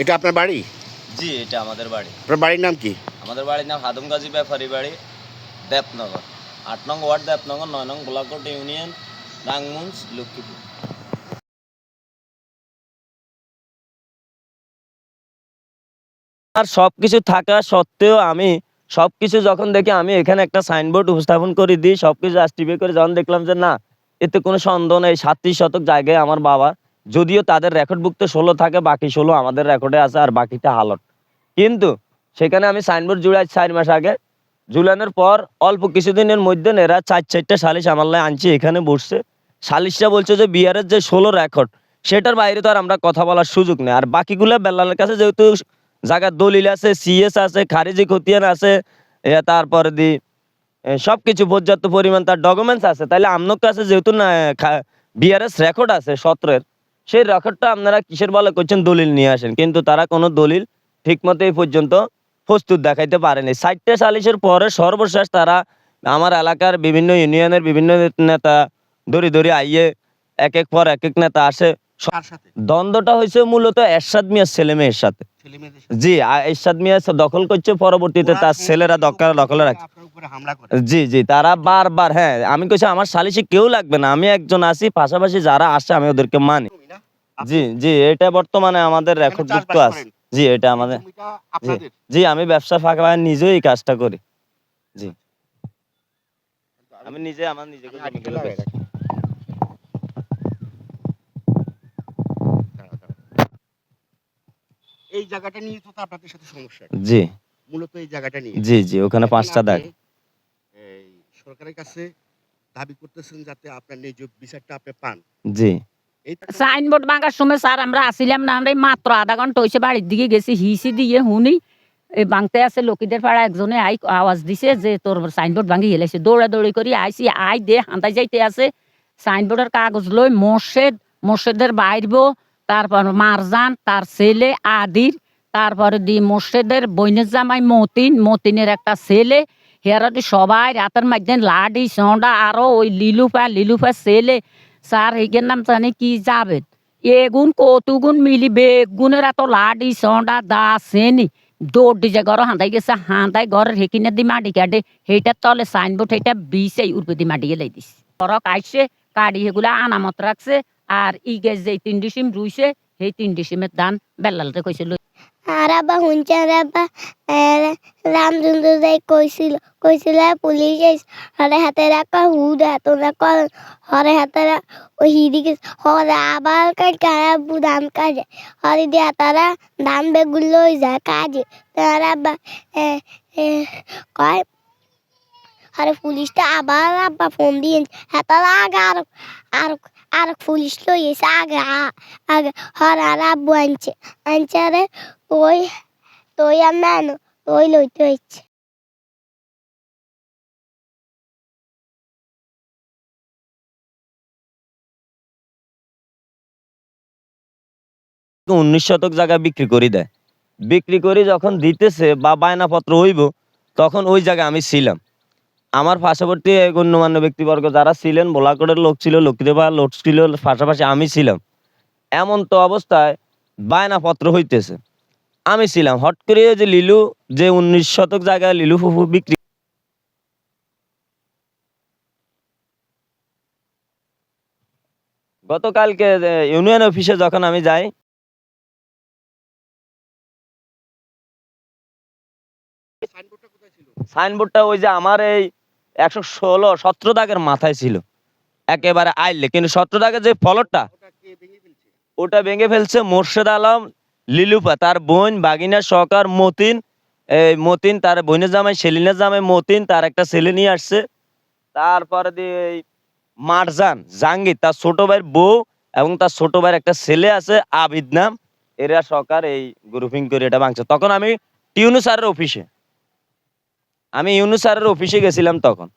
এটা আপনার বাড়ি? জি, এটা আমাদের বাড়ি। আপনার বাড়ির নাম কি? আমাদের বাড়ির নাম হাদুমগাজী ব্যাপারী বাড়ি, দেবনগর, ৮ নং ওয়ার্ড দেবনগর, ৯ নং গোলাকোট ইউনিয়ন, রাঙ্গমুঞ্জ, লক্ষ্মীপুর। আর সবকিছু থাকা সত্ত্বেও আমি সবকিছু যখন দেখি, আমি এখানে একটা সাইনবোর্ড উপস্থাপন করে দিই, সবকিছু জাস্টিফাই করে যখন দেখলাম যে না, এতে কোনো সন্দেহ নেই, ৩৭ শতক জায়গায় আমার বাবা, যদিও তাদের রেকর্ডভুক্ত ১৬ থাকে, বাকি ১৬ আমাদের রেকর্ডে আছে, আর বাকিটা হালট। কিন্তু সেখানে আমি সাইনবোর্ড জুড়াই ৪ মাস আগে, ঝুলানোর পর অল্প কিছুদিনের মধ্যে এরা ৪-৪টা সালিশ আমার লাই আনছি, এখানে বসছে। সালিশটা বলছে যে বিহারের যে ১৬ রেকর্ড, সেটার বাইরে তো আর আমরা কথা বলার সুযোগ নেই। আর বাকিগুলো বেলালের কাছে যেহেতু জায়গার দলিল আছে, সিএস আছে, খারিজি খতিয়ান আছে, তারপরে সবকিছু পর্যাপ্ত পরিমাণ তার ডকুমেন্টস আছে, তাহলে আপনার কাছে যেহেতু না বিআরএস রেকর্ড আছে ১৭-এর, সেই রেকর্ডটা আপনারা কিসের বলে করছেন দলিল নিয়ে আসেন, কিন্তু তারা কোনো দলিল ঠিকমতো এই পর্যন্ত প্রস্তুত দেখাইতে পারেনি। ৪টা সালিশের পরে সর্বশেষ তারা আমার এলাকার বিভিন্ন ইউনিয়নের বিভিন্ন নেতা দড়ি আইয়ে এক এক পর এক এক নেতা আসে। কার সাথে? দ্বন্দ্বটা হয়েছে মূলত এরশাদ মিয়ার ছেলে মেয়ের সাথে। ছেলেমেয়েদের সাথে? জি, এরশাদ মিয়া দখল করছে, পরবর্তীতে ওরা তার ছেলেরা দখলে সংখ্যালঘু রাখছে। আপনার উপরে হামলা করে। জি, তারা বারবার, হ্যাঁ, আমি কইছি আমার সালিশে কেউ লাগবে না, আমি একজন আছি, পাশাপাশি যারা আসে আমি ওদেরকে মানি। জমি না? আপনি জি, এটা বর্তমানে আমাদের এখানে রেকর্ডভুক্ত চাষবাস আছে। করেন? জি, এটা এই আমাদের। জমিটা জি, আপনাদের? আমি ব্যবসার ফাঁকে নিজেও এই কাজটা করি। জি, আমি নিজে আমার নিজেকে আমি জমিগুলো আর্টিকেল বেচি। রাখি। দাঁড়াও, দাঁড়াও। এই জায়গাটা নিয়ে তো আপনাদের সাথে সমস্যা। জি, মূলত এই জায়গাটা নিয়ে। ওখানে এখন ৫টা দাগ। আপনি এই সরকারের কাছে দাবি করতেছেন যাতে আপনার ন্যায্য বিচারটা আপনি পান। জি, এই তো সাইনবোর্ড ভাঙার সময় স্যার আমরা আসিলাম না, আমরা এই মাত্র আধা ঘন্টা হয়েছে বাড়ির দিকে গেছি, হিসি দিয়ে শুনি এই ভাঙতে আছে লোকিদের পাড়া একজনে আওয়াজ দিছে যে তোর সাইনবোর্ড ভাঙি হেলাইছে, দৌড়াদৌড়ি করি আইসি, আই দে হান্দাই যাইতে আছে সাইনবোর্ডের কাগজ লই মোর্শেদের বাইরব, তারপর মারজান তার ছেলে আদির, তারপরে মোর্শেদের বইনের জামাই মতিনের একটা ছেলে, হেরাটি সবাই রাতের মধ্যে লাডি সন্ডা আরো ওই লিলুফা ছেলে, স্যার এইগের নাম জানি কি যাবেদ, এগুন কতুগুন মিলি বেগুনের এত লাডি সন্ডা দা সেনি দৌড় দিছে ঘর হাঁদাই গেছে, হাঁদাই ঘরের হেকিনে দি মাটি কাটে, সেইটার তলে সাইনবোর্ড সেইটা বিষেই উর্বে দি মাটি গেলাই দিছে, ঘরক আইসে কাড়ি সেগুলা আনামত রাখছে, আর ই গেছ যে ৩ ডিসিম রুইছে সেই ৩ ডিসিমের দান বেল্লালতে কইছে লই। আর আব্বা শুনছে আর আব্বা রামচন্দ্র যাই কইছিল পুলিশ হরে হাতে রাখা হুদ হাত রাখা হরে হাতে ওই হিদিকে হরে আবার কারা ধান কাজে হরে দিয়ে তারা ধান বেগুলো যায় কাজে, তার আব্বা কয় আরে পুলিশটা আবার আব্বা ফোন দিয়ে হেতারা আগে আর আর পুলিশ লই এসে আগে হরে আর আব্বু আনছে আরে ওই তোই আর নানু ওই লইতে হচ্ছে। ১৯ শতক জায়গা বিক্রি করে দেয়। বিক্রি করে যখন দিতেছে বা বায়নাপত্র হইব, তখন ওই জায়গায় আমি ছিলাম। আমার পার্শ্ববর্তী গণ্যমান্য ব্যক্তিবর্গ যারা ছিলেন, ভোলাকোটের লোক ছিল, লক্ষ্মীদেবার লোক ছিল, পাশাপাশি আমি ছিলাম। এমন তো অবস্থায় বায়নাপত্র হইতেছে, আমি ছিলাম। হট করে যে লিলু, যে ১৯ শতক জায়গায় লিলু ফুফু বিক্রি, গতকালকে ইউনিয়ন অফিসে যখন আমি যাই, সাইনবোর্ডটা কোথায় ছিল? সাইনবোর্ডটা ওই যে আমার এই ১১৬-১৭ দাগের মাথায় ছিল, একেবারে আইলে, কিন্তু ১৭ দাগের যে ফলকটা, ওটা কে ভেঙে ফেলছে? ওটা ভেঙে ফেলছে মোর্শেদ আলম লিলুফা, তার বোন বাগিনা সহকার মতিন, এই মতিন তার বোনের জামাই, সেলিনের জামাই মতিন, তার একটা ছেলে নিয়ে আসছে। তারপরে এই মারজান জাহাঙ্গীর, তার ছোট ভাইয়ের বউ, এবং তার ছোট ভাইয়ের একটা ছেলে আছে আবিদ নাম, এরা সরকার এই গ্রুপিং করে এটা ভাঙছে। তখন আমি টিউনু স্যারের অফিসে গেছিলাম তখন।